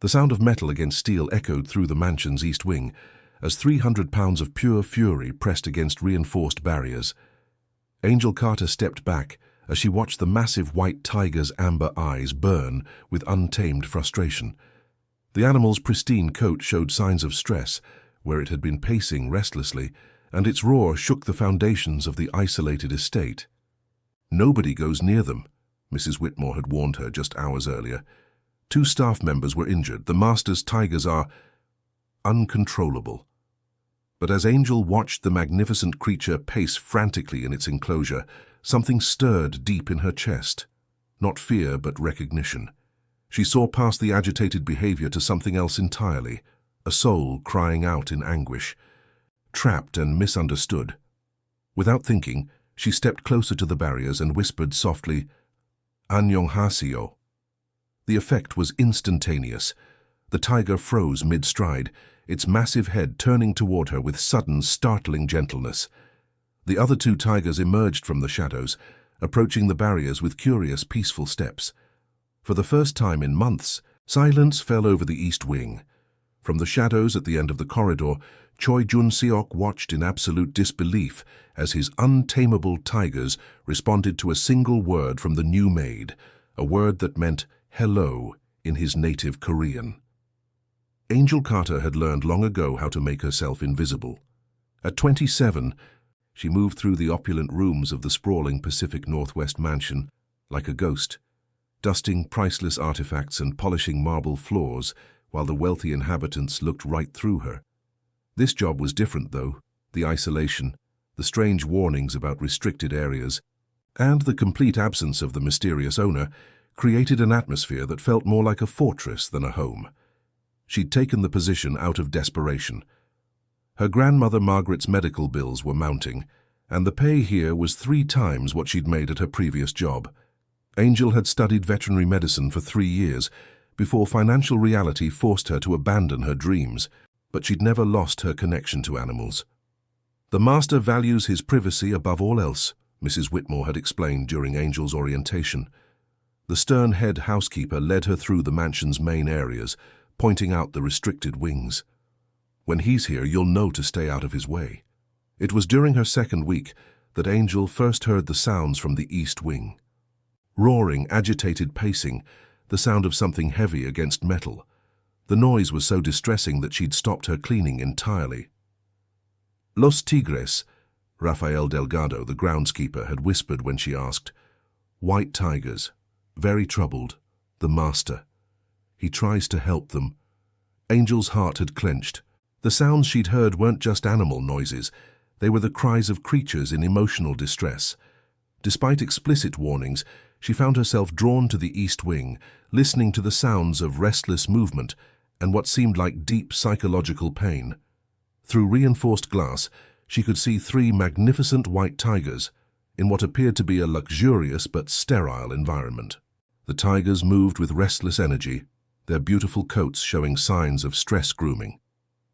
The sound of metal against steel echoed through the mansion's east wing, as 300 pounds of pure fury pressed against reinforced barriers. Angel Carter stepped back as she watched the massive white tiger's amber eyes burn with untamed frustration. The animal's pristine coat showed signs of stress, where it had been pacing restlessly, and its roar shook the foundations of the isolated estate. "Nobody goes near them," Mrs. Whitmore had warned her just hours earlier. 2 staff members were injured. The master's tigers are uncontrollable. But as Angel watched the magnificent creature pace frantically in its enclosure, something stirred deep in her chest. Not fear, but recognition. She saw past the agitated behavior to something else entirely, a soul crying out in anguish, trapped and misunderstood. Without thinking, she stepped closer to the barriers and whispered softly, "Annyeonghaseyo." The effect was instantaneous. The tiger froze mid-stride, its massive head turning toward her with sudden, startling gentleness. The other 2 tigers emerged from the shadows, approaching the barriers with curious, peaceful steps. For the first time in months, silence fell over the east wing. From the shadows at the end of the corridor, Choi Jun-seok watched in absolute disbelief as his untamable tigers responded to a single word from the new Maid, a word that meant hello in his native Korean. Angel Carter had learned long ago how to make herself invisible. At 27, she moved through the opulent rooms of the sprawling Pacific Northwest mansion like a ghost, dusting priceless artifacts and polishing marble floors while the wealthy inhabitants looked right through her. This job was different, though. The isolation, the strange warnings about restricted areas, and the complete absence of the mysterious owner created an atmosphere that felt more like a fortress than a home. She'd taken the position out of desperation. Her grandmother Margaret's medical bills were mounting, and the pay here was 3 times what she'd made at her previous job. Angel had studied veterinary medicine for 3 years before financial reality forced her to abandon her dreams, but she'd never lost her connection to animals. "The master values his privacy above all else," Mrs. Whitmore had explained during Angel's orientation. The stern head housekeeper led her through the mansion's main areas, pointing out the restricted wings. "When he's here, you'll know to stay out of his way." It was during her second week that Angel first heard the sounds from the east wing. Roaring, agitated pacing, the sound of something heavy against metal. The noise was so distressing that she'd stopped her cleaning entirely. "Los Tigres," Rafael Delgado, the groundskeeper, had whispered when she asked. "White tigers, very troubled, the master. He tries to help them." Angel's heart had clenched. The sounds she'd heard weren't just animal noises. They were the cries of creatures in emotional distress. Despite explicit warnings, she found herself drawn to the east wing, listening to the sounds of restless movement and what seemed like deep psychological pain. Through reinforced glass, she could see 3 magnificent white tigers in what appeared to be a luxurious but sterile environment. The tigers moved with restless energy, their beautiful coats showing signs of stress grooming.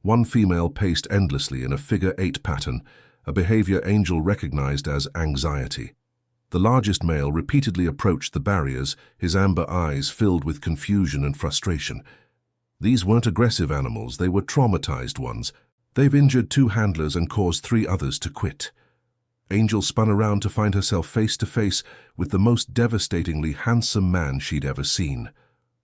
One female paced endlessly in a figure-8 pattern, a behavior Angel recognized as anxiety. The largest male repeatedly approached the barriers, his amber eyes filled with confusion and frustration. These weren't aggressive animals, they were traumatized ones. They've injured 2 handlers and caused 3 others to quit. Angel spun around to find herself face to face with the most devastatingly handsome man she'd ever seen.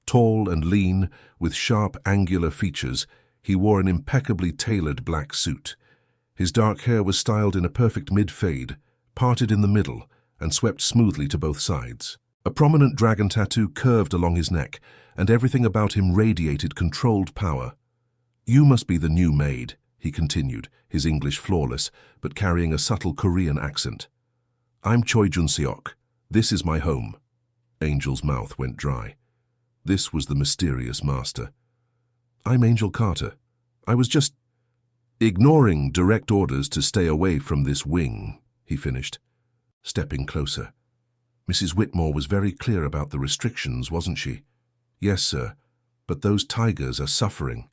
Tall and lean, with sharp, angular features, he wore an impeccably tailored black suit. His dark hair was styled in a perfect mid-fade, parted in the middle, and swept smoothly to both sides. A prominent dragon tattoo curved along his neck, and everything about him radiated controlled power. "You must be the new Maid," he continued, his English flawless, but carrying a subtle Korean accent. "I'm Choi Jun-seok. This is my home." Angel's mouth went dry. This was the mysterious master. "I'm Angel Carter. I was just ignoring direct orders to stay away from this wing," he finished, stepping closer. "Mrs. Whitmore was very clear about the restrictions, wasn't she?" "Yes, sir, but those tigers are suffering."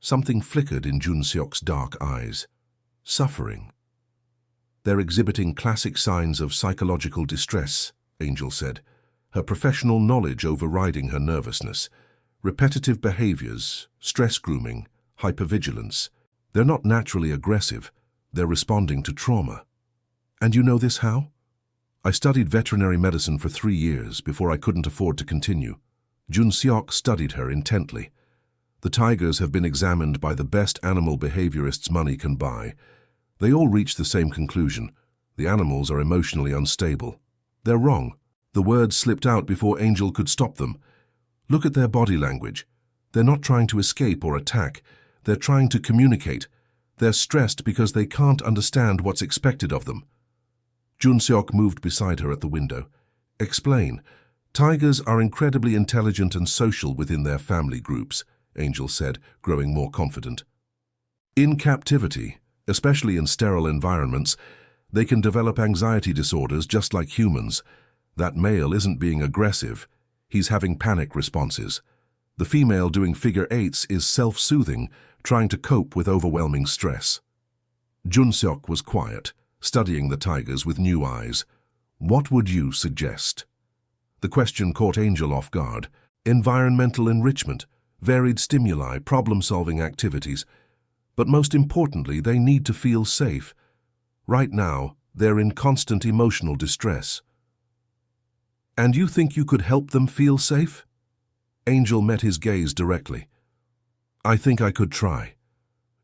Something flickered in Jun-seok's dark eyes. Suffering. "They're exhibiting classic signs of psychological distress," Angel said, her professional knowledge overriding her nervousness. Repetitive behaviors, stress grooming, hypervigilance. They're not naturally aggressive. They're responding to trauma. And you know this how? I studied veterinary medicine for 3 years before I couldn't afford to continue. Jun Seok studied her intently. The tigers have been examined by the best animal behaviorists money can buy. They all reach the same conclusion. The animals are emotionally unstable. They're wrong. The words slipped out before Angel could stop them. Look at their body language. They're not trying to escape or attack. They're trying to communicate. They're stressed because they can't understand what's expected of them. Jun Seok moved beside her at the window. Explain. Tigers are incredibly intelligent and social within their family groups, Angel said, growing more confident. In captivity, especially in sterile environments, they can develop anxiety disorders just like humans. That male isn't being aggressive. He's having panic responses. The female doing figure eights is self-soothing, trying to cope with overwhelming stress. Jun Seok was quiet, studying the tigers with new eyes. What would you suggest? The question caught Angel off guard. Environmental enrichment, varied stimuli, problem-solving activities. But most importantly, they need to feel safe. Right now, they're in constant emotional distress. And you think you could help them feel safe? Angel met his gaze directly. I think I could try.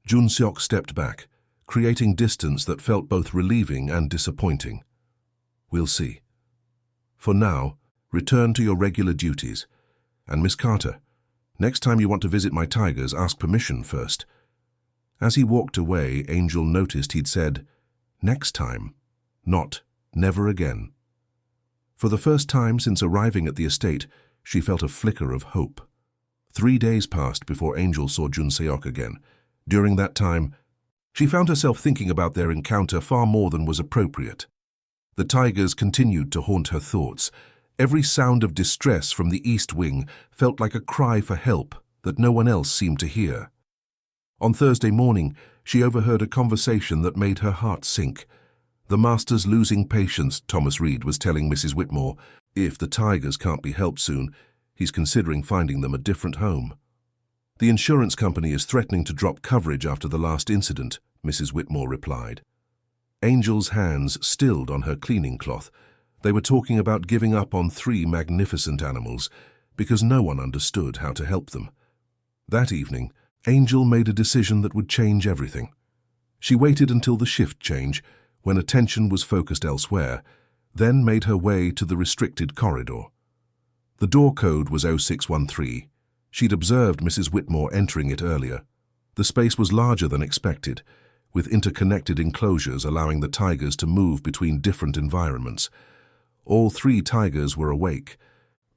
Jun Seok stepped back, creating distance that felt both relieving and disappointing. We'll see. For now, return to your regular duties. And Miss Carter, next time you want to visit my tigers, ask permission first. As he walked away, Angel noticed he'd said, next time, not never again. For the first time since arriving at the estate, she felt a flicker of hope. 3 days passed before Angel saw Jun Seok again. During that time, she found herself thinking about their encounter far more than was appropriate. The tigers continued to haunt her thoughts. Every sound of distress from the East Wing felt like a cry for help that no one else seemed to hear. On Thursday morning, she overheard a conversation that made her heart sink. The master's losing patience, Thomas Reed was telling Mrs. Whitmore. If the tigers can't be helped soon, he's considering finding them a different home. The insurance company is threatening to drop coverage after the last incident, Mrs. Whitmore replied. Angel's hands stilled on her cleaning cloth. They were talking about giving up on 3 magnificent animals because no one understood how to help them. That evening, Angel made a decision that would change everything. She waited until the shift change, when attention was focused elsewhere, then made her way to the restricted corridor. The door code was 0613. She'd observed Mrs. Whitmore entering it earlier. The space was larger than expected, with interconnected enclosures allowing the tigers to move between different environments. All 3 tigers were awake,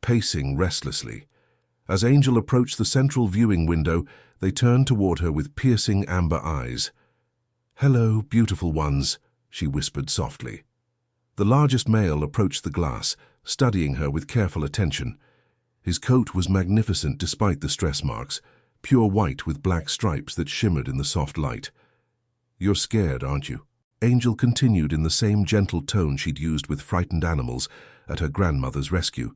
pacing restlessly. As Angel approached the central viewing window, they turned toward her with piercing amber eyes. "Hello, beautiful ones," she whispered softly. The largest male approached the glass, studying her with careful attention. His coat was magnificent despite the stress marks, pure white with black stripes that shimmered in the soft light. "You're scared, aren't you?" Angel continued in the same gentle tone she'd used with frightened animals at her grandmother's rescue.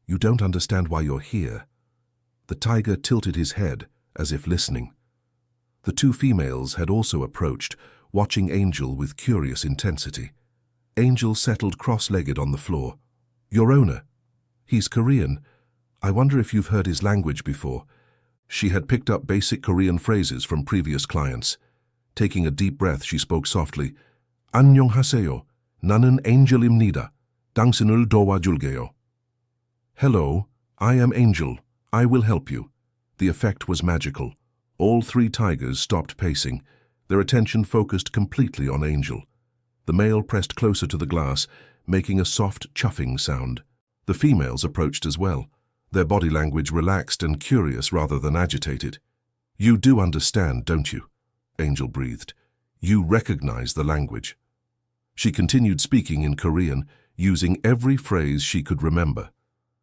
"You don't understand why you're here." The tiger tilted his head, as if listening. The 2 females had also approached, watching Angel with curious intensity. Angel settled cross-legged on the floor. "Your owner. He's Korean. I wonder if you've heard his language before." She had picked up basic Korean phrases from previous clients. Taking a deep breath, she spoke softly. "안녕하세요. 나는 Angel입니다. 당신을 도와줄게요." "Hello, I am Angel. I will help you." The effect was magical. All 3 tigers stopped pacing, their attention focused completely on Angel. The male pressed closer to the glass, making a soft chuffing sound. The females approached as well, their body language relaxed and curious rather than agitated. "You do understand, don't you?" Angel breathed. "You recognize the language." She continued speaking in Korean, using every phrase she could remember.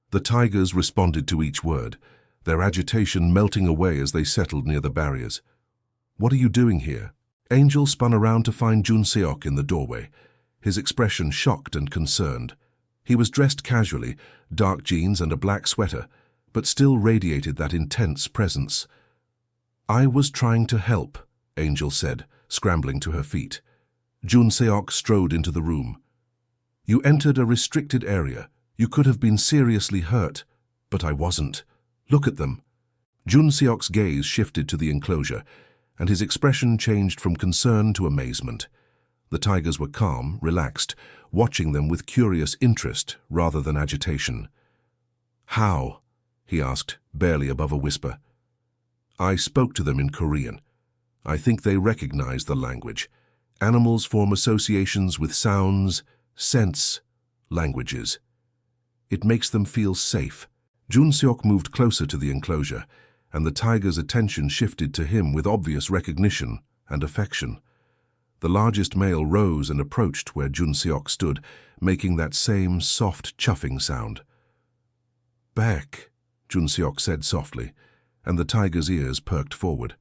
The tigers responded to each word, their agitation melting away as they settled near the barriers. "What are you doing here?" Angel spun around to find Jun Seok in the doorway, his expression shocked and concerned. He was dressed casually, dark jeans and a black sweater, but still radiated that intense presence. "I was trying to help," Angel said, scrambling to her feet. Jun Seok strode into the room. "You entered a restricted area. You could have been seriously hurt, but I wasn't. Look at them." Jun Seok's gaze shifted to the enclosure, and his expression changed from concern to amazement. The tigers were calm, relaxed, watching them with curious interest rather than agitation. "How?" he asked, barely above a whisper. "I spoke to them in Korean. I think they recognize the language. Animals form associations with sounds, scents, languages. It makes them feel safe." Jun Seok moved closer to the enclosure, and the tiger's attention shifted to him with obvious recognition and affection. The largest male rose and approached where Jun Seok stood, making that same soft chuffing sound. "Baek," Jun Seok said softly, and the tiger's ears perked forward.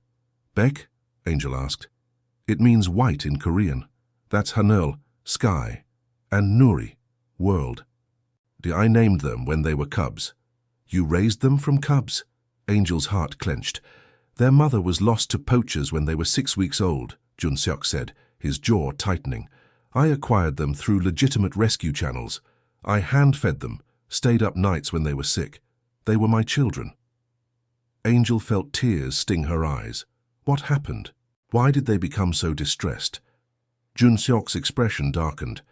"Baek?" Angel asked. "It means white in Korean. That's Hanul, sky, and Nuri, world. I named them when they were cubs." "You raised them from cubs?" Angel's heart clenched. "Their mother was lost to poachers when they were 6 weeks old," Jun Seok said, his jaw tightening. "I acquired them through legitimate rescue channels. I hand-fed them, stayed up nights when they were sick. They were my children." Angel felt tears sting her eyes. What happened? Why did they become so distressed? Jun Seok's expression darkened.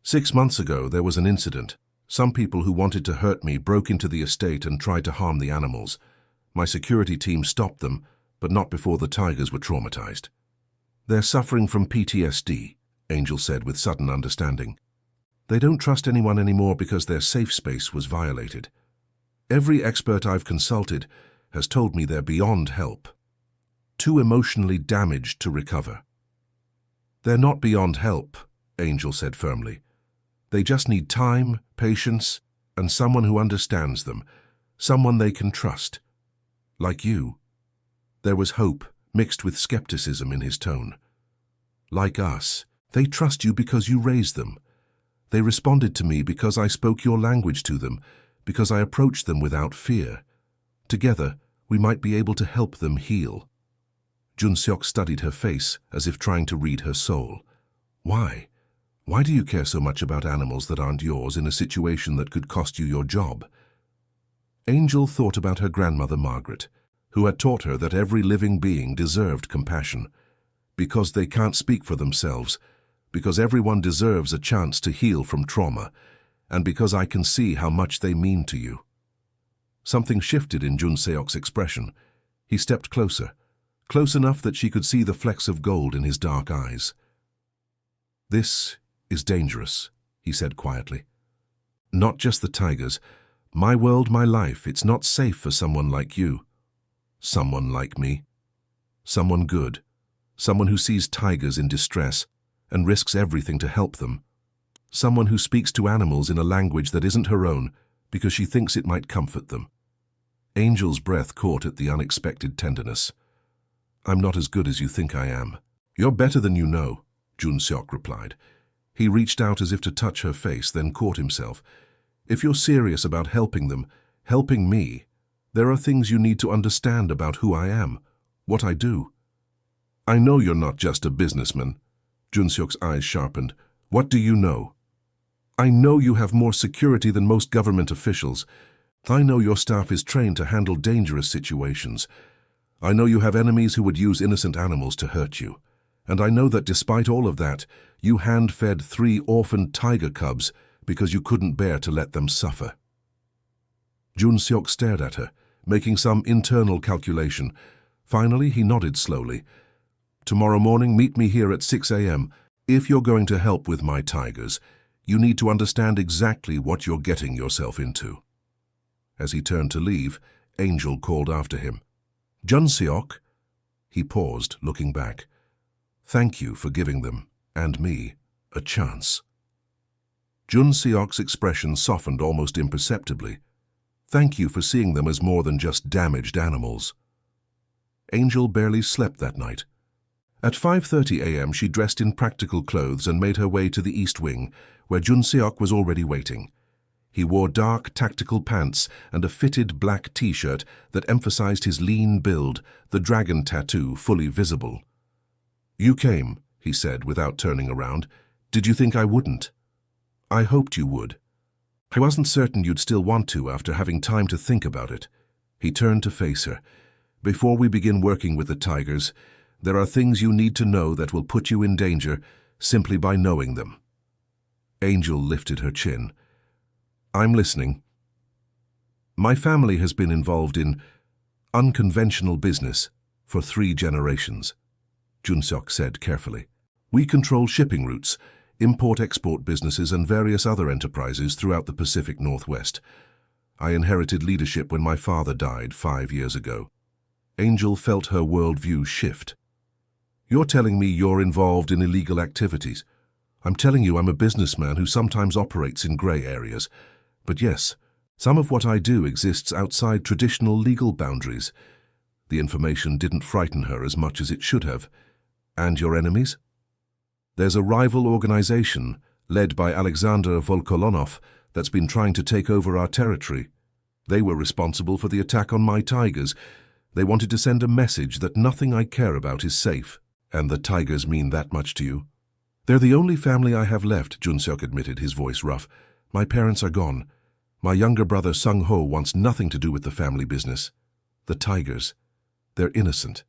6 months ago, there was an incident. Some people who wanted to hurt me broke into the estate and tried to harm the animals. My security team stopped them, but not before the tigers were traumatized. "They're suffering from PTSD," Angel said with sudden understanding. "They don't trust anyone anymore because their safe space was violated. Every expert I've consulted has told me they're beyond help. Too emotionally damaged to recover." "They're not beyond help," Angel said firmly. "They just need time, patience, and someone who understands them, someone they can trust. Like you." There was hope, mixed with skepticism in his tone. "Like us. They trust you because you raised them. They responded to me because I spoke your language to them, because I approached them without fear. Together, we might be able to help them heal." Jun Seok studied her face as if trying to read her soul. "Why? Why do you care so much about animals that aren't yours in a situation that could cost you your job?" Angel thought about her grandmother Margaret, who had taught her that every living being deserved compassion. "Because they can't speak for themselves, because everyone deserves a chance to heal from trauma, and because I can see how much they mean to you." Something shifted in Jun Seok's expression. He stepped closer, close enough that she could see the flecks of gold in his dark eyes. "This is dangerous," he said quietly. "Not just the tigers. My world, my life. It's not safe for someone like you. Someone like me. Someone good. Someone who sees tigers in distress and risks everything to help them. Someone who speaks to animals in a language that isn't her own because she thinks it might comfort them." Angel's breath caught at the unexpected tenderness. "I'm not as good as you think I am." "You're better than you know," Jun Seok replied. He reached out as if to touch her face, then caught himself. "If you're serious about helping them, helping me, there are things you need to understand about who I am, what I do." "I know you're not just a businessman." Jun Seok's eyes sharpened. "What do you know?" "I know you have more security than most government officials. I know your staff is trained to handle dangerous situations. I know you have enemies who would use innocent animals to hurt you. And I know that despite all of that, you hand-fed 3 orphaned tiger cubs because you couldn't bear to let them suffer." Jun Seok stared at her, making some internal calculation. Finally, he nodded slowly. "Tomorrow morning, meet me here at 6 a.m. If you're going to help with my tigers, you need to understand exactly what you're getting yourself into." As he turned to leave, Angel called after him. "Jun Seok?" He paused, looking back. "Thank you for giving them, and me, a chance." Jun Seok's expression softened almost imperceptibly. "Thank you for seeing them as more than just damaged animals." Angel barely slept that night. At 5:30 a.m. she dressed in practical clothes and made her way to the East Wing, where Jun Seok was already waiting. He wore dark tactical pants and a fitted black t-shirt that emphasized his lean build, the dragon tattoo fully visible. "You came," he said without turning around. "Did you think I wouldn't?" "I hoped you would. I wasn't certain you'd still want to after having time to think about it." He turned to face her. "Before we begin working with the Tigers, there are things you need to know that will put you in danger simply by knowing them." Angel lifted her chin. "I'm listening." "My family has been involved in unconventional business for 3 generations, Junseok said carefully. "We control shipping routes, import-export businesses and various other enterprises throughout the Pacific Northwest. I inherited leadership when my father died 5 years ago." Angel felt her worldview shift. "You're telling me you're involved in illegal activities. I'm telling you I'm a businessman who sometimes operates in grey areas. But yes, some of what I do exists outside traditional legal boundaries." The information didn't frighten her as much as it should have. "And your enemies?" "There's a rival organization, led by Alexander Volkolonov, that's been trying to take over our territory. They were responsible for the attack on my Tigers. They wanted to send a message that nothing I care about is safe." "And the Tigers mean that much to you?" "They're the only family I have left," Junseok admitted, his voice rough. "My parents are gone. My younger brother Sung-ho wants nothing to do with the family business. The Tigers, they're innocent.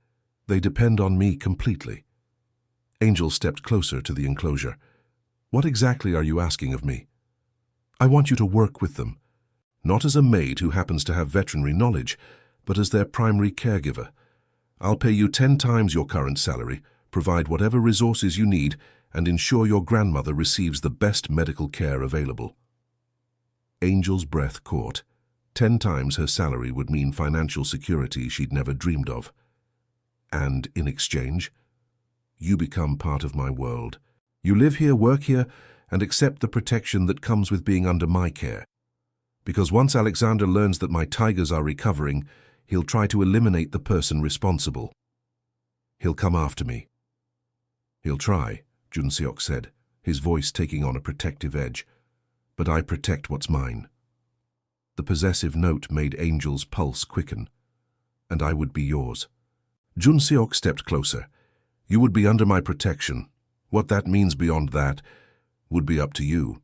They depend on me completely." Angel stepped closer to the enclosure. "What exactly are you asking of me?" "I want you to work with them. Not as a maid who happens to have veterinary knowledge, but as their primary caregiver. I'll pay you 10 times your current salary, provide whatever resources you need, and ensure your grandmother receives the best medical care available." Angel's breath caught. 10 times her salary would mean financial security she'd never dreamed of. "And in exchange, you become part of my world. You live here, work here, and accept the protection that comes with being under my care. Because once Alexander learns that my Tigers are recovering, he'll try to eliminate the person responsible. He'll come after me." "He'll try," Junseok said, his voice taking on a protective edge. "But I protect what's mine." The possessive note made Angel's pulse quicken. "And I would be yours." Junseok stepped closer. "You would be under my protection. What that means beyond that would be up to you."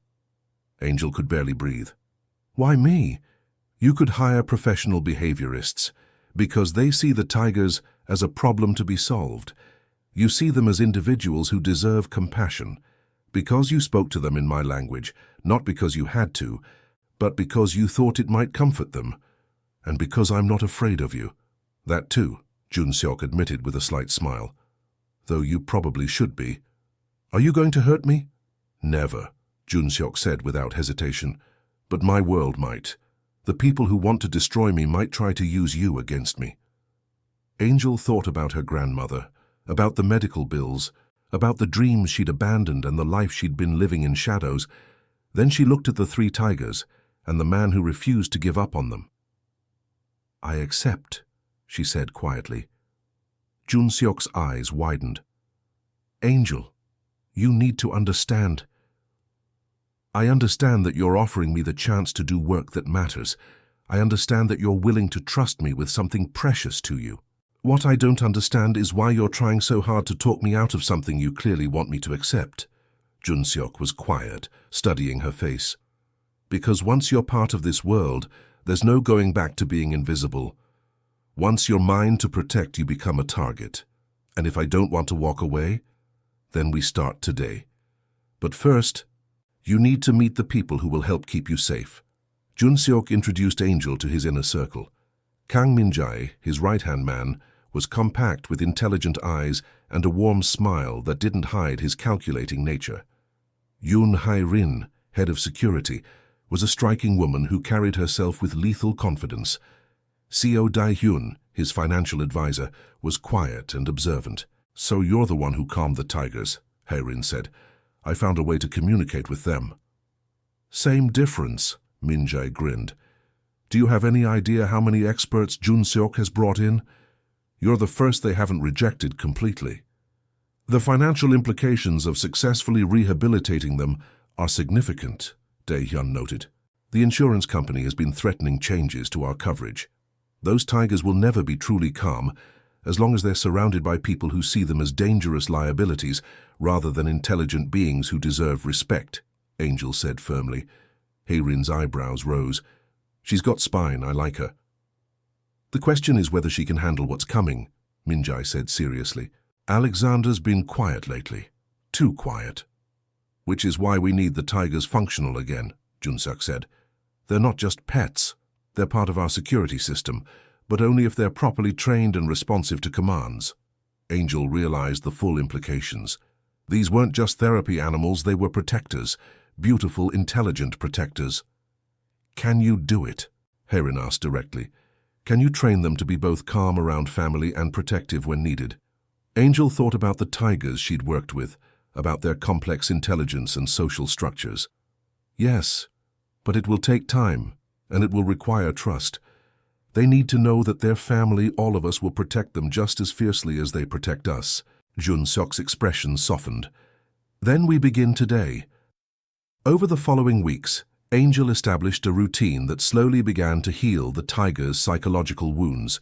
Angel could barely breathe. "Why me?" "You could hire professional behaviorists, because they see the Tigers as a problem to be solved. You see them as individuals who deserve compassion. Because you spoke to them in my language, not because you had to, but because you thought it might comfort them. And because I'm not afraid of you." "That too," Junseok admitted with a slight smile. "Though you probably should be." "Are you going to hurt me?" "Never," Junseok said without hesitation. "But my world might. The people who want to destroy me might try to use you against me." Angel thought about her grandmother, about the medical bills, about the dreams she'd abandoned and the life she'd been living in shadows. Then she looked at the 3 Tigers and the man who refused to give up on them. "I accept," she said quietly. Junseok's eyes widened. "Angel, you need to understand. I understand that you're offering me the chance to do work that matters. I understand that you're willing to trust me with something precious to you. What I don't understand is why you're trying so hard to talk me out of something you clearly want me to accept." Junseok was quiet, studying her face. "Because once you're part of this world, there's no going back to being invisible. Once you're mine to protect, you become a target. And if I don't want to walk away, then we start today. But first, you need to meet the people who will help keep you safe." Junseok introduced Angel to his inner circle. Kang Minjae, his right-hand man, was compact with intelligent eyes and a warm smile that didn't hide his calculating nature. Yoon Hai-rin, head of security, was a striking woman who carried herself with lethal confidence. Seo Dae-hyun, his financial advisor, was quiet and observant. "So you're the one who calmed the Tigers," Hai-rin said. "I found a way to communicate with them." "Same difference," Minjae grinned. "Do you have any idea how many experts Junseok has brought in? You're the first they haven't rejected completely. The financial implications of successfully rehabilitating them are significant," Dae-hyun noted. The insurance company has been threatening changes to our coverage. Those tigers will never be truly calm as long as they're surrounded by people who see them as dangerous liabilities rather than intelligent beings who deserve respect, Angel said firmly. Hayrin's eyebrows rose. She's got spine, I like her. The question is whether she can handle what's coming, Minjai said seriously. Alexander's been quiet lately. Too quiet. Which is why we need the tigers functional again, Junseok said. They're not just pets. They're part of our security system, but only if they're properly trained and responsive to commands. Angel realized the full implications. These weren't just therapy animals, they were protectors. Beautiful, intelligent protectors. Can you do it? Hayrin asked directly. Can you train them to be both calm around family and protective when needed? Angel thought about the tigers she'd worked with, about their complex intelligence and social structures. Yes, but it will take time, and it will require trust. They need to know that their family, all of us, will protect them just as fiercely as they protect us. Junseok's expression softened. Then we begin today. Over the following weeks, Angel established a routine that slowly began to heal the tigers' psychological wounds.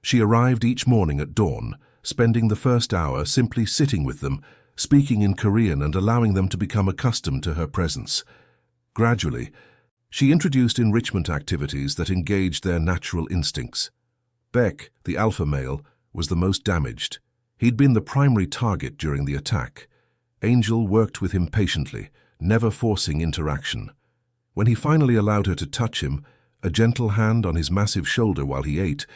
She arrived each morning at dawn, spending the first hour simply sitting with them, speaking in Korean and allowing them to become accustomed to her presence. Gradually, she introduced enrichment activities that engaged their natural instincts. Beck, the alpha male, was the most damaged. He'd been the primary target during the attack. Angel worked with him patiently, never forcing interaction. When he finally allowed her to touch him, a gentle hand on his massive shoulder while he ate,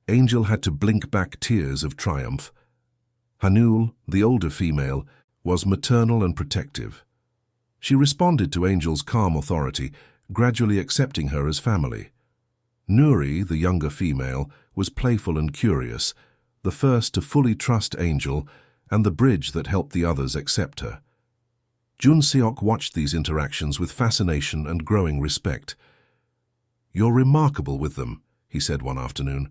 Angel had to blink back tears of triumph. Hanul, the older female, was maternal and protective. She responded to Angel's calm authority, gradually accepting her as family. Nuri, the younger female, was playful and curious, the first to fully trust Angel and the bridge that helped the others accept her. Junseok watched these interactions with fascination and growing respect. "You're remarkable with them," he said one afternoon,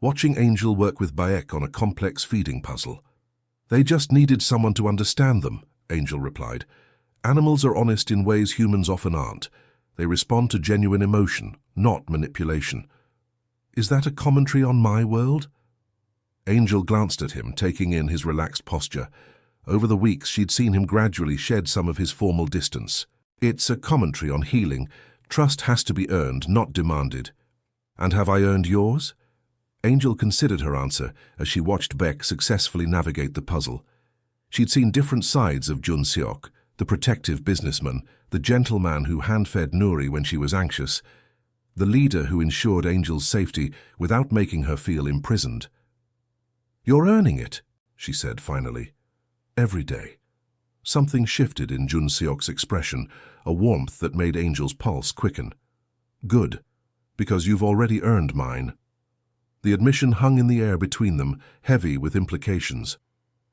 watching Angel work with Baek on a complex feeding puzzle. "They just needed someone to understand them," Angel replied. "Animals are honest in ways humans often aren't. They respond to genuine emotion, not manipulation." "Is that a commentary on my world?" Angel glanced at him, taking in his relaxed posture. Over the weeks, she'd seen him gradually shed some of his formal distance. "It's a commentary on healing. Trust has to be earned, not demanded." "And have I earned yours?" Angel considered her answer as she watched Beck successfully navigate the puzzle. She'd seen different sides of Junseok, the protective businessman, the gentleman who hand-fed Nuri when she was anxious, the leader who ensured Angel's safety without making her feel imprisoned. "You're earning it," she said finally. "Every day." Something shifted in Junseok's expression, a warmth that made Angel's pulse quicken. "Good, because you've already earned mine." The admission hung in the air between them, heavy with implications.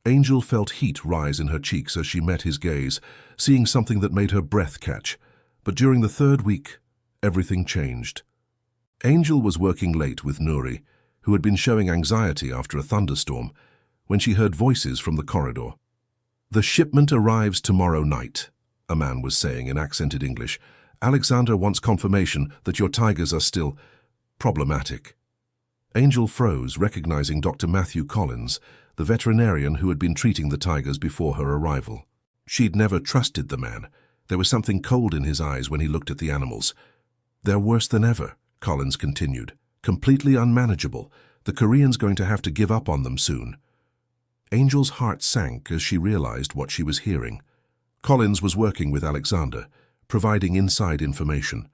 Angel felt heat rise in her cheeks as she met his gaze, seeing something that made her breath catch. But during the third week, everything changed. Angel was working late with Nuri, who had been showing anxiety after a thunderstorm, when she heard voices from the corridor. "The shipment arrives tomorrow night," a man was saying in accented English. "Alexander wants confirmation that your tigers are still problematic." Angel froze, recognizing Dr. Matthew Collins, the veterinarian who had been treating the tigers before her arrival. She'd never trusted the man. There was something cold in his eyes when he looked at the animals. "They're worse than ever," Collins continued. "Completely unmanageable. The Korean's going to have to give up on them soon." Angel's heart sank as she realized what she was hearing. Collins was working with Alexander, providing inside information.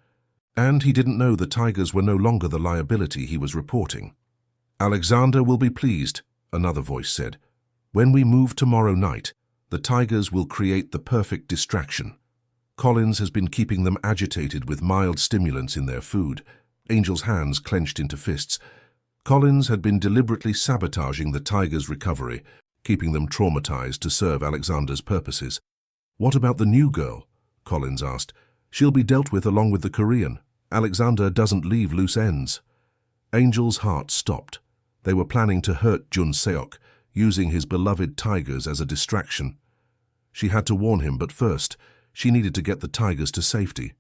And he didn't know the tigers were no longer the liability he was reporting. "Alexander will be pleased," another voice said. "When we move tomorrow night, the tigers will create the perfect distraction." Collins has been keeping them agitated with mild stimulants in their food. Angel's hands clenched into fists. Collins had been deliberately sabotaging the tigers' recovery, keeping them traumatized to serve Alexander's purposes. "What about the new girl?" Collins asked. "She'll be dealt with along with the Korean. Alexander doesn't leave loose ends." Angel's heart stopped. They were planning to hurt Junseok, using his beloved tigers as a distraction. She had to warn him, but first, she needed to get the tigers to safety.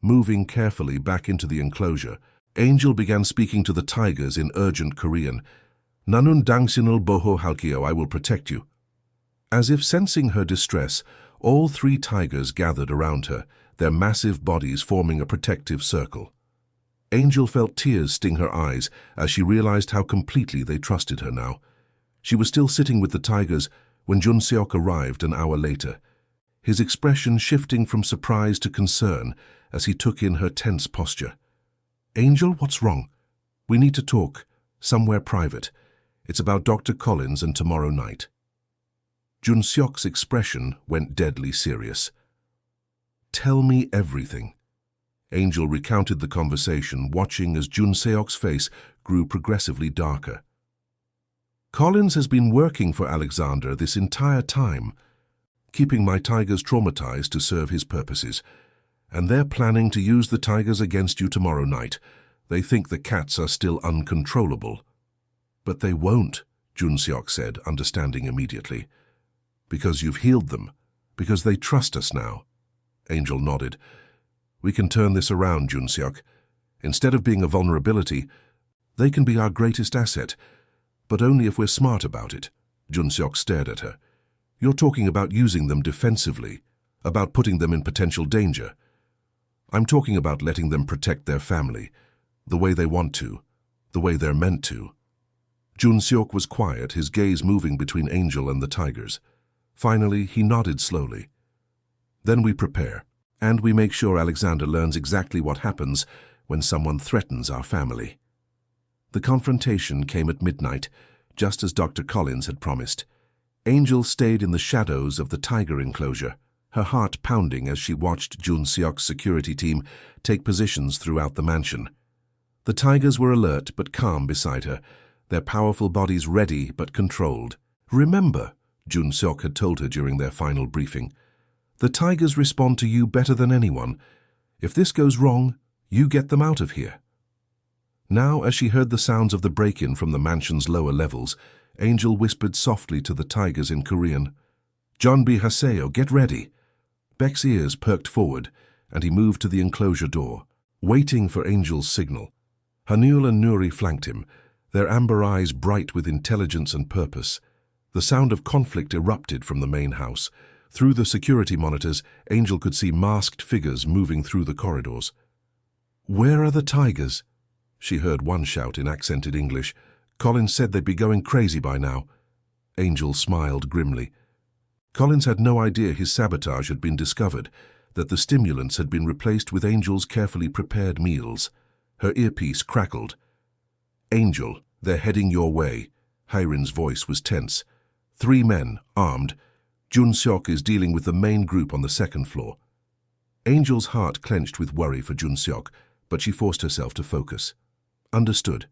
Moving carefully back into the enclosure, Angel began speaking to the tigers in urgent Korean. Nanun dangsinul boho halkio, I will protect you. As if sensing her distress, all 3 tigers gathered around her, their massive bodies forming a protective circle. Angel felt tears sting her eyes as she realized how completely they trusted her now. She was still sitting with the tigers when Jun-seok arrived an hour later, his expression shifting from surprise to concern as he took in her tense posture. Angel, what's wrong? We need to talk, somewhere private. It's about Dr. Collins and tomorrow night. Jun-seok's expression went deadly serious. Tell me everything. Angel recounted the conversation, watching as Jun-seok's face grew progressively darker. Collins has been working for Alexander this entire time, keeping my tigers traumatized to serve his purposes. And they're planning to use the tigers against you tomorrow night. They think the cats are still uncontrollable. But they won't, Jun-seok said, understanding immediately. Because you've healed them. Because they trust us now. Angel nodded. We can turn this around, Jun-seok. Instead of being a vulnerability, they can be our greatest asset. But only if we're smart about it. Jun-seok stared at her. You're talking about using them defensively, about putting them in potential danger. I'm talking about letting them protect their family, the way they want to, the way they're meant to. Jun-seok was quiet, his gaze moving between Angel and the tigers. Finally, he nodded slowly. Then we prepare, and we make sure Alexander learns exactly what happens when someone threatens our family. The confrontation came at midnight, just as Dr. Collins had promised. Angel stayed in the shadows of the tiger enclosure, her heart pounding as she watched Jun-seok's security team take positions throughout the mansion. The tigers were alert but calm beside her, their powerful bodies ready but controlled. Remember, Jun-seok had told her during their final briefing, the tigers respond to you better than anyone. If this goes wrong, you get them out of here. Now, as she heard the sounds of the break-in from the mansion's lower levels, Angel whispered softly to the tigers in Korean, Jeonbi Haseo, get ready. Beck's ears perked forward, and he moved to the enclosure door, waiting for Angel's signal. Hanul and Nuri flanked him, their amber eyes bright with intelligence and purpose. The sound of conflict erupted from the main house. Through the security monitors, Angel could see masked figures moving through the corridors. Where are the tigers? She heard one shout in accented English. Collins said they'd be going crazy by now. Angel smiled grimly. Collins had no idea his sabotage had been discovered, that the stimulants had been replaced with Angel's carefully prepared meals. Her earpiece crackled. Angel, they're heading your way. Hyrin's voice was tense. 3 men, armed. Jun-seok is dealing with the main group on the 2nd floor. Angel's heart clenched with worry for Jun-seok, but she forced herself to focus. Understood.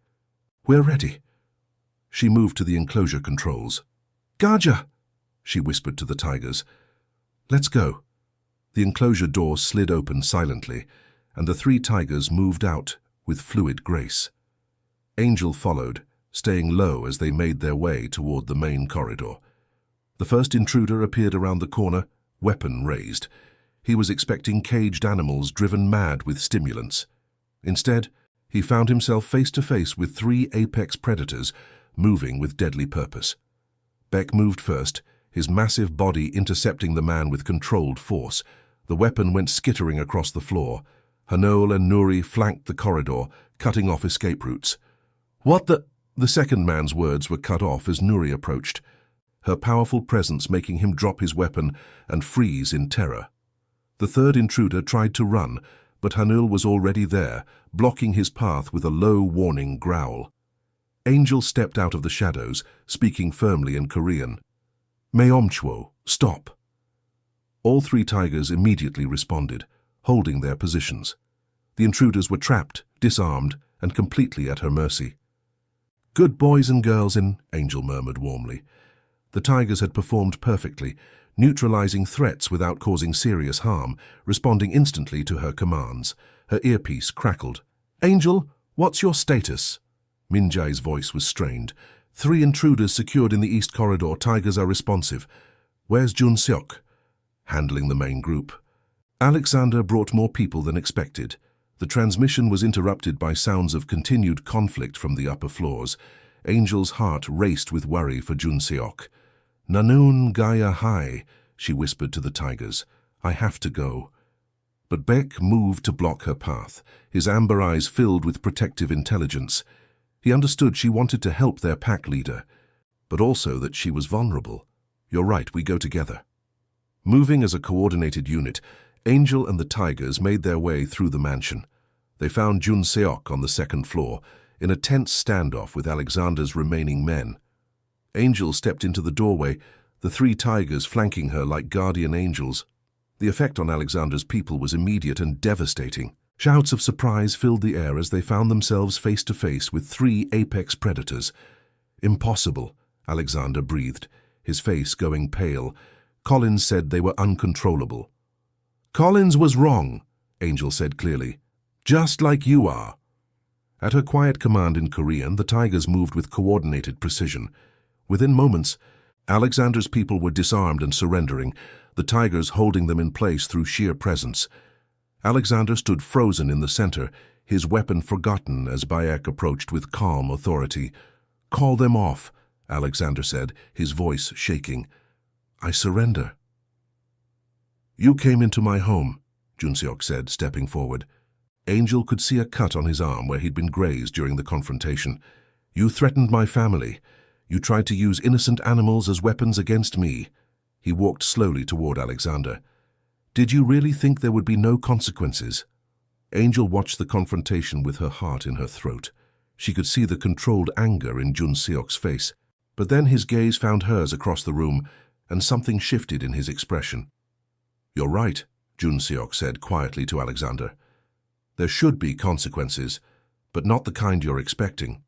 We're ready. She moved to the enclosure controls. Gaja! She whispered to the tigers. Let's go. The enclosure door slid open silently, and the 3 tigers moved out with fluid grace. Angel followed, staying low as they made their way toward the main corridor. The first intruder appeared around the corner, weapon raised. He was expecting caged animals driven mad with stimulants. Instead, he found himself face to face with 3 apex predators moving with deadly purpose. Beck moved first, his massive body intercepting the man with controlled force. The weapon went skittering across the floor. Hanul and Nuri flanked the corridor, cutting off escape routes. What the... The second man's words were cut off as Nuri approached, her powerful presence making him drop his weapon and freeze in terror. The third intruder tried to run, but Hanul was already there, blocking his path with a low warning growl. Angel stepped out of the shadows, speaking firmly in Korean. Meomchwo, stop. All 3 tigers immediately responded, holding their positions. The intruders were trapped, disarmed, and completely at her mercy. Good boys and girls Angel murmured warmly. The tigers had performed perfectly, neutralizing threats without causing serious harm, responding instantly to her commands. Her earpiece crackled. Angel, what's your status? Minjai's voice was strained. 3 intruders secured in the east corridor. Tigers are responsive. Where's Jun-seok? Handling the main group. Alexander brought more people than expected. The transmission was interrupted by sounds of continued conflict from the upper floors. Angel's heart raced with worry for Junseok. "Nanun Gaya Hai," she whispered to the tigers. "I have to go." But Beck moved to block her path, his amber eyes filled with protective intelligence. He understood she wanted to help their pack leader, but also that she was vulnerable. "You're right, we go together." Moving as a coordinated unit, Angel and the tigers made their way through the mansion. They found Junseok on the second floor, in a tense standoff with Alexander's remaining men. Angel stepped into the doorway, the three tigers flanking her like guardian angels. The effect on Alexander's people was immediate and devastating. Shouts of surprise filled the air as they found themselves face to face with three apex predators. "Impossible," Alexander breathed, his face going pale. Collins said they were uncontrollable. "Collins was wrong," Angel said clearly. "Just like you are." At her quiet command in Korean, the tigers moved with coordinated precision. Within moments, Alexander's people were disarmed and surrendering, the tigers holding them in place through sheer presence. Alexander stood frozen in the center, his weapon forgotten as Bayek approached with calm authority. "Call them off," Alexander said, his voice shaking. "I surrender." "You came into my home," Junseok said, stepping forward. Angel could see a cut on his arm where he'd been grazed during the confrontation. "You threatened my family. You tried to use innocent animals as weapons against me." He walked slowly toward Alexander. "Did you really think there would be no consequences?" Angel watched the confrontation with her heart in her throat. She could see the controlled anger in Junseok's face. But then his gaze found hers across the room, and something shifted in his expression. "You're right," Junseok said quietly to Alexander. "There should be consequences, but not the kind you're expecting."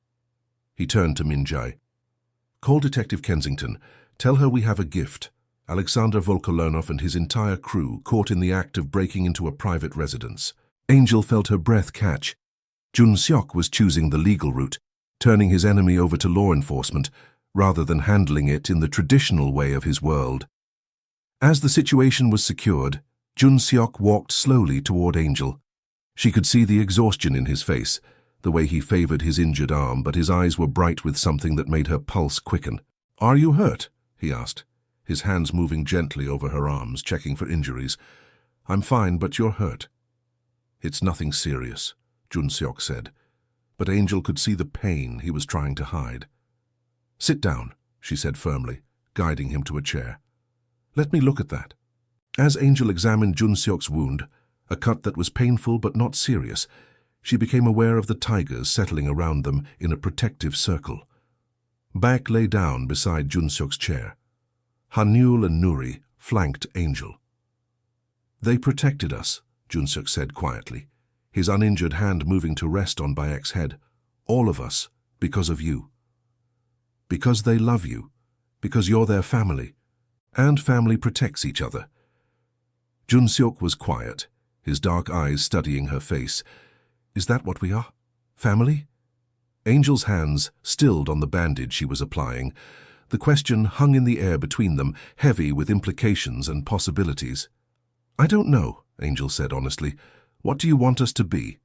He turned to Minjai. "Call Detective Kensington. Tell her we have a gift. Alexander Volkolonov and his entire crew caught in the act of breaking into a private residence." Angel felt her breath catch. Junseok was choosing the legal route, turning his enemy over to law enforcement, rather than handling it in the traditional way of his world. As the situation was secured, Junseok walked slowly toward Angel. She could see the exhaustion in his face, the way he favored his injured arm, but his eyes were bright with something that made her pulse quicken. "Are you hurt?" he asked, his hands moving gently over her arms, checking for injuries. "I'm fine, but you're hurt." "It's nothing serious," Junseok said, but Angel could see the pain he was trying to hide. "Sit down," she said firmly, guiding him to a chair. "Let me look at that." As Angel examined Junseok's wound, a cut that was painful but not serious, she became aware of the tigers settling around them in a protective circle. Baek lay down beside Junseok's chair. Hanul and Nuri flanked Angel. "They protected us," Junseok said quietly, his uninjured hand moving to rest on Baek's head. "All of us, because of you. Because they love you, because you're their family, and family protects each other." Junseok was quiet, his dark eyes studying her face. "Is that what we are? Family?" Angel's hands stilled on the bandage she was applying. The question hung in the air between them, heavy with implications and possibilities. "I don't know," Angel said honestly. "What do you want us to be?"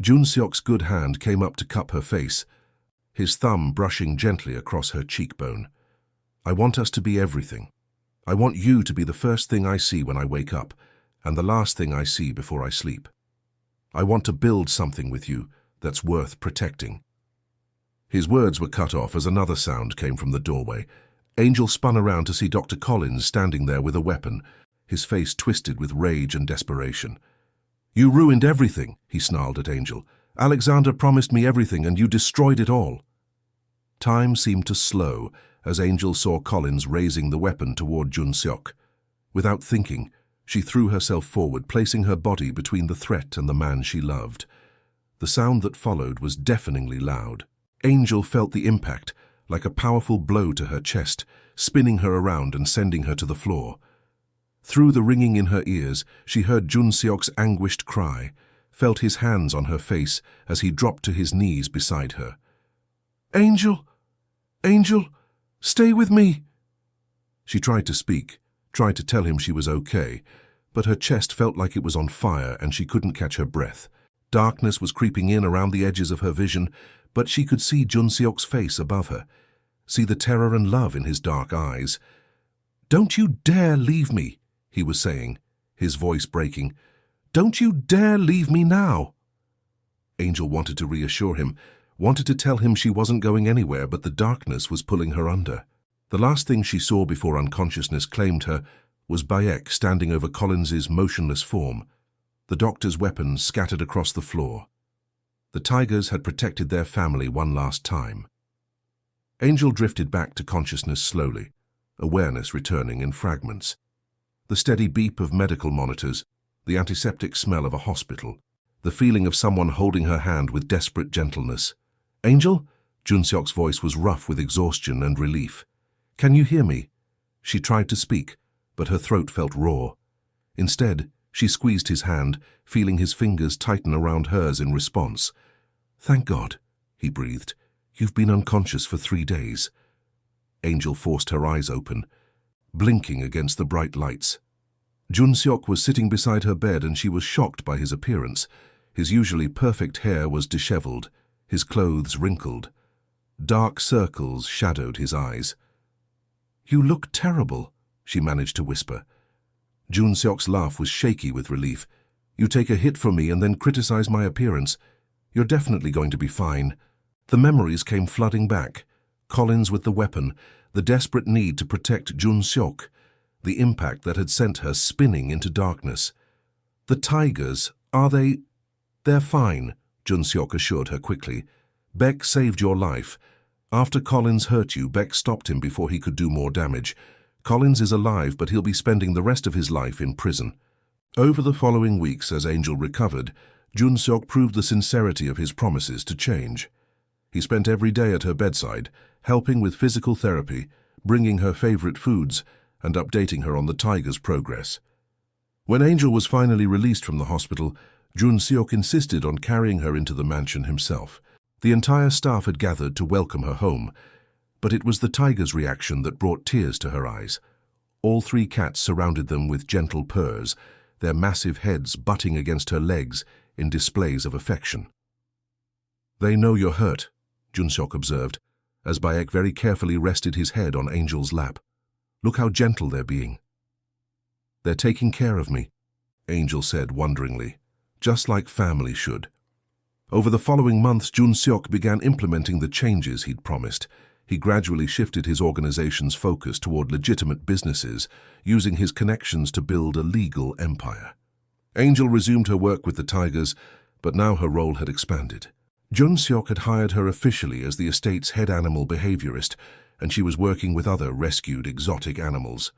Junseok's good hand came up to cup her face, his thumb brushing gently across her cheekbone. "I want us to be everything. I want you to be the first thing I see when I wake up, and the last thing I see before I sleep. I want to build something with you that's worth protecting." His words were cut off as another sound came from the doorway. Angel spun around to see Dr. Collins standing there with a weapon, his face twisted with rage and desperation. "You ruined everything," he snarled at Angel. "Alexander promised me everything, and you destroyed it all." Time seemed to slow as Angel saw Collins raising the weapon toward Junseok. Without thinking, she threw herself forward, placing her body between the threat and the man she loved. The sound that followed was deafeningly loud. Angel felt the impact, like a powerful blow to her chest, spinning her around and sending her to the floor. Through the ringing in her ears, she heard Junseok's anguished cry, felt his hands on her face as he dropped to his knees beside her. "Angel! Angel! Stay with me!" She tried to speak, tried to tell him she was okay, but her chest felt like it was on fire and she couldn't catch her breath. Darkness was creeping in around the edges of her vision, but she could see Junseok's face above her, see the terror and love in his dark eyes. "Don't you dare leave me," he was saying, his voice breaking. "Don't you dare leave me now." Angel wanted to reassure him, wanted to tell him she wasn't going anywhere, but the darkness was pulling her under. The last thing she saw before unconsciousness claimed her was Bayek standing over Collins's motionless form, the doctor's weapons scattered across the floor. The Tigers had protected their family one last time. Angel drifted back to consciousness slowly, awareness returning in fragments. The steady beep of medical monitors, the antiseptic smell of a hospital, the feeling of someone holding her hand with desperate gentleness. "Angel?" Junseok's voice was rough with exhaustion and relief. "Can you hear me?" She tried to speak, but her throat felt raw. Instead, she squeezed his hand, feeling his fingers tighten around hers in response. "Thank God," he breathed. "You've been unconscious for 3 days." Angel forced her eyes open, blinking against the bright lights. Junseok was sitting beside her bed and she was shocked by his appearance. His usually perfect hair was disheveled, his clothes wrinkled. Dark circles shadowed his eyes. "You look terrible," she managed to whisper. Junseok's laugh was shaky with relief. "You take a hit from me and then criticize my appearance. You're definitely going to be fine." The memories came flooding back. Collins with the weapon, the desperate need to protect Junseok, the impact that had sent her spinning into darkness. "The Tigers, are they—" "They're fine," Junseok assured her quickly. "Beck saved your life. After Collins hurt you, Beck stopped him before he could do more damage. Collins is alive, but he'll be spending the rest of his life in prison." Over the following weeks, as Angel recovered, Junseok proved the sincerity of his promises to change. He spent every day at her bedside, helping with physical therapy, bringing her favorite foods, and updating her on the Tigers' progress. When Angel was finally released from the hospital, Junseok insisted on carrying her into the mansion himself. The entire staff had gathered to welcome her home, but it was the Tigers' reaction that brought tears to her eyes. All 3 cats surrounded them with gentle purrs, their massive heads butting against her legs in displays of affection. "They know you're hurt," Junseok observed, as Bayek very carefully rested his head on Angel's lap. "Look how gentle they're being." "They're taking care of me," Angel said wonderingly, "just like family should." Over the following months, Junseok began implementing the changes he'd promised. He gradually shifted his organization's focus toward legitimate businesses, using his connections to build a legal empire. Angel resumed her work with the Tigers, but now her role had expanded. Junseok had hired her officially as the estate's head animal behaviorist, and she was working with other rescued exotic animals.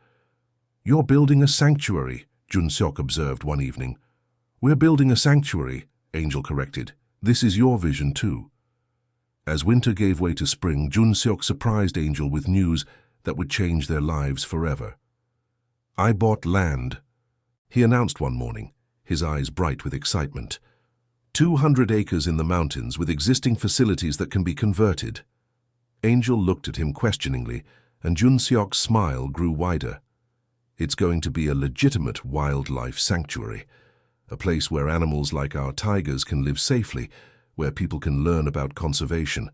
"You're building a sanctuary," Junseok observed one evening. "We're building a sanctuary," Angel corrected. "This is your vision too." As winter gave way to spring, Junseok surprised Angel with news that would change their lives forever. "I bought land," he announced one morning, his eyes bright with excitement. 200 acres in the mountains with existing facilities that can be converted. Angel looked at him questioningly, and Junseok's smile grew wider. "It's going to be a legitimate wildlife sanctuary, a place where animals like our tigers can live safely, where people can learn about conservation,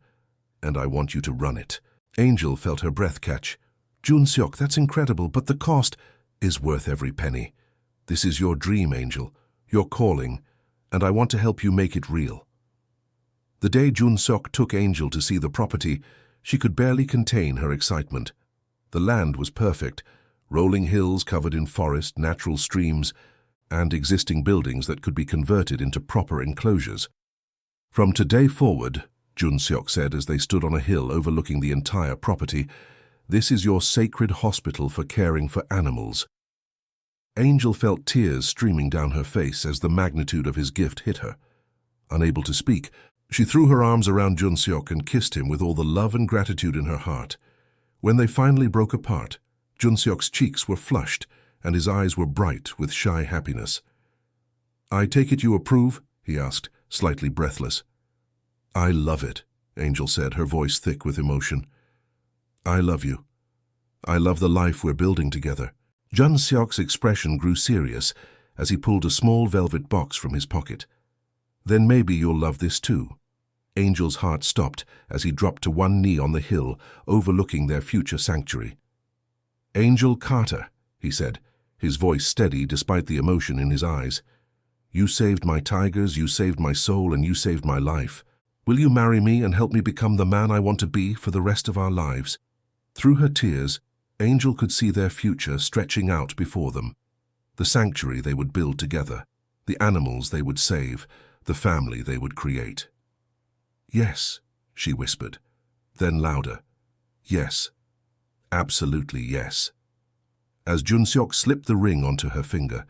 and I want you to run it." Angel felt her breath catch. "Junseok, that's incredible, but the cost is worth every penny. This is your dream, Angel, your calling, and I want to help you make it real." The day Junseok took Angel to see the property, she could barely contain her excitement. The land was perfect, rolling hills covered in forest, natural streams, and existing buildings that could be converted into proper enclosures. "From today forward," Junseok said as they stood on a hill overlooking the entire property, "this is your sacred hospital for caring for animals." Angel felt tears streaming down her face as the magnitude of his gift hit her. Unable to speak, she threw her arms around Junseok and kissed him with all the love and gratitude in her heart. When they finally broke apart, Junseok's cheeks were flushed and his eyes were bright with shy happiness. "I take it you approve?" he asked, slightly breathless. "I love it," Angel said, her voice thick with emotion. "I love you. I love the life we're building together." Junseok's expression grew serious, as he pulled a small velvet box from his pocket. "Then maybe you'll love this too." Angel's heart stopped as he dropped to one knee on the hill overlooking their future sanctuary. "Angel Carter," he said, his voice steady despite the emotion in his eyes. "You saved my tigers, you saved my soul, and you saved my life. Will you marry me and help me become the man I want to be for the rest of our lives?" Through her tears, Angel could see their future stretching out before them. The sanctuary they would build together, the animals they would save, the family they would create. "Yes," she whispered, then louder. "Yes. Absolutely yes." As Junseok slipped the ring onto her finger,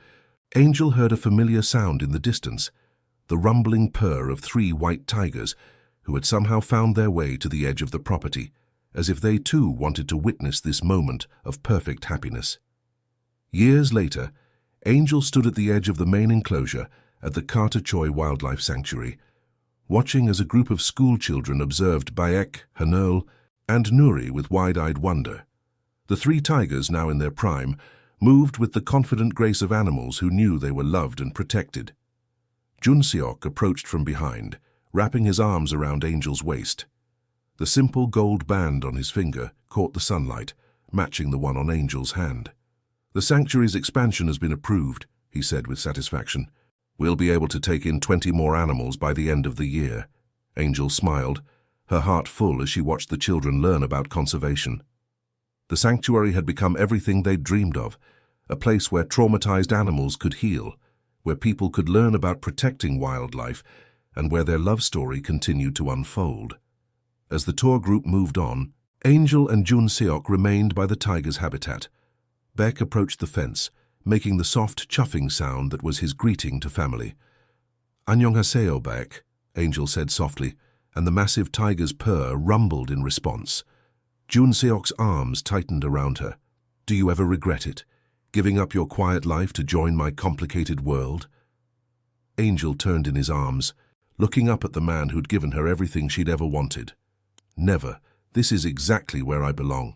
Angel heard a familiar sound in the distance, the rumbling purr of 3 white tigers who had somehow found their way to the edge of the property, as if they too wanted to witness this moment of perfect happiness. Years later, Angel stood at the edge of the main enclosure at the Carter Choi Wildlife Sanctuary, watching as a group of schoolchildren observed Bayek, Hanol, and Nuri with wide-eyed wonder. The 3 tigers, now in their prime, moved with the confident grace of animals who knew they were loved and protected. Junseok approached from behind, wrapping his arms around Angel's waist. The simple gold band on his finger caught the sunlight, matching the one on Angel's hand. "The sanctuary's expansion has been approved," he said with satisfaction. "We'll be able to take in 20 more animals by the end of the year." Angel smiled, her heart full as she watched the children learn about conservation. The sanctuary had become everything they'd dreamed of, a place where traumatized animals could heal, where people could learn about protecting wildlife, and where their love story continued to unfold. As the tour group moved on, Angel and Junseok remained by the tiger's habitat. Beck approached the fence, making the soft chuffing sound that was his greeting to family. "Annyeonghaseyo, Beck," Angel said softly, and the massive tiger's purr rumbled in response. Junseok's arms tightened around her. "Do you ever regret it, giving up your quiet life to join my complicated world?" Angel turned in his arms, looking up at the man who'd given her everything she'd ever wanted. "Never. This is exactly where I belong."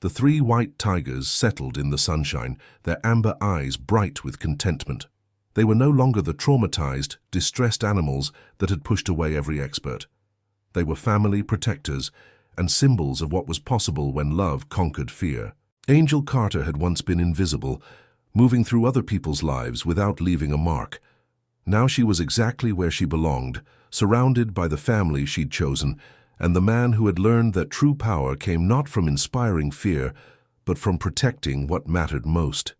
The 3 white tigers settled in the sunshine, their amber eyes bright with contentment. They were no longer the traumatized, distressed animals that had pushed away every expert. They were family protectors and symbols of what was possible when love conquered fear. Angel Carter had once been invisible, moving through other people's lives without leaving a mark. Now she was exactly where she belonged, surrounded by the family she'd chosen, and the man who had learned that true power came not from inspiring fear, but from protecting what mattered most.